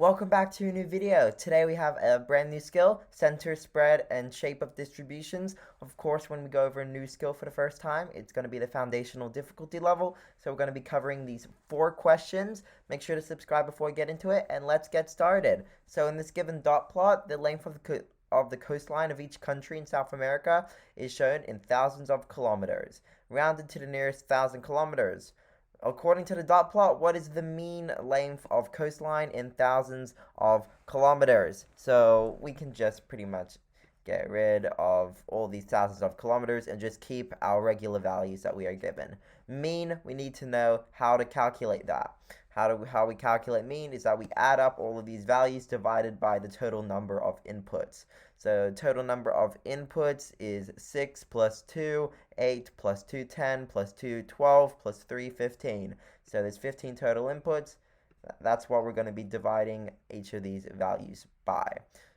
Welcome back to a new video. Today we have a brand new skill, center, spread, and shape of distributions. Of course, when we go over a new skill for the first time, it's going to be the foundational difficulty level. So we're going to be covering these 4 questions. Make sure to subscribe before we get into it, and let's get started. So in this given dot plot, the length of the coastline of each country in South America is shown in thousands of kilometers, rounded to the nearest 1,000 kilometers. According to the dot plot, what is the mean length of coastline in thousands of kilometers? So we can just pretty much get rid of all these thousands of kilometers and just keep our regular values that we are given. Mean, we need to know how to calculate that. How we calculate mean is that we add up all of these values divided by the total number of inputs. So total number of inputs is 6 plus 2, 8 plus 2, 10 plus 2, 12 plus 3, 15. So there's 15 total inputs. That's what we're going to be dividing each of these values by.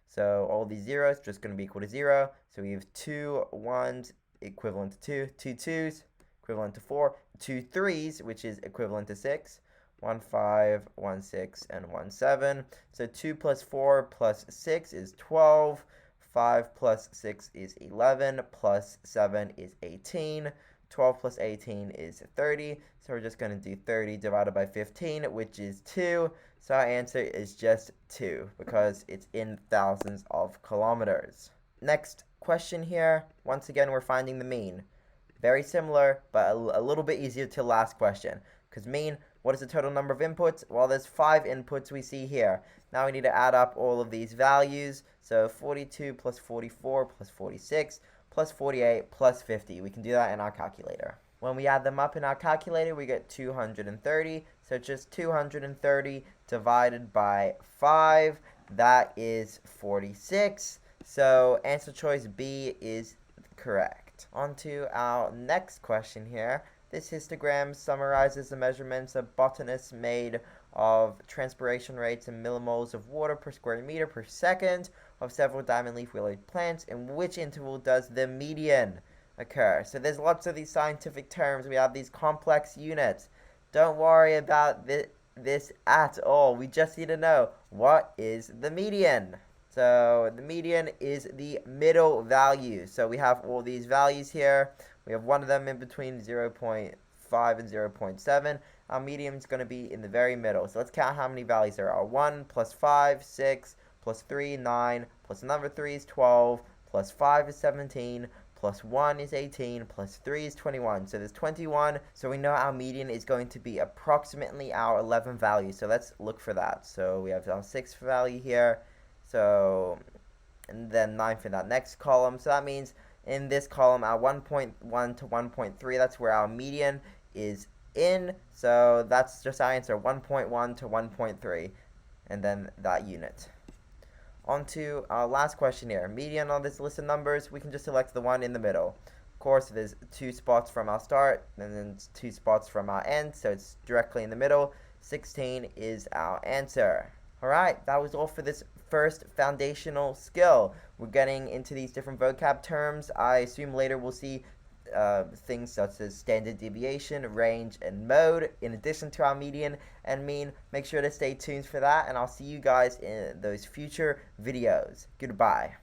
So all these zeros are just going to be equal to 0. So we have 2 1s equivalent to 2, 2 2s equivalent to 4, 2 3s, which is equivalent to 6. 1 5, 1 6, and 1 7. So 2 plus 4 plus 6 is 12. 5 plus 6 is 11. Plus 7 is 18. 12 plus 18 is 30. So we're just going to do 30 divided by 15, which is 2. So our answer is just 2 because it's in thousands of kilometers. Next question here. Once again, we're finding the mean. Very similar, but a little bit easier to last question. Because mean, what is the total number of inputs? Well, there's 5 inputs we see here. Now we need to add up all of these values. So 42 plus 44 plus 46 plus 48 plus 50. We can do that in our calculator. When we add them up in our calculator, we get 230. So just 230 divided by 5. That is 46. So answer choice B is correct. On to our next question here. This histogram summarizes the measurements that botanists made of transpiration rates in millimoles of water per square meter per second of several diamond leaf-related plants. In which interval does the median occur? So there's lots of these scientific terms. We have these complex units. Don't worry about this at all. We just need to know, what is the median? So the median is the middle value. So we have all these values here. We have one of them in between 0.5 and 0.7. Our median is going to be in the very middle. So let's count how many values there are. 1 plus 5, 6, plus 3, 9, plus another 3 is 12, plus 5 is 17, plus 1 is 18, plus 3 is 21. So there's 21. So we know our median is going to be approximately our 11 value. So let's look for that. So we have our 6th value here. So, and then 9 for that next column. So that means in this column, our 1.1 to 1.3, that's where our median is in. So that's just our answer, 1.1 to 1.3, and then that unit. On to our last question here. Median on this list of numbers, we can just select the one in the middle. Of course, there's 2 spots from our start, and then 2 spots from our end, so it's directly in the middle. 16 is our answer. Alright, that was all for this first foundational skill. We're getting into these different vocab terms. I assume later we'll see things such as standard deviation, range, and mode, in addition to our median and mean. Make sure to stay tuned for that, and I'll see you guys in those future videos. Goodbye.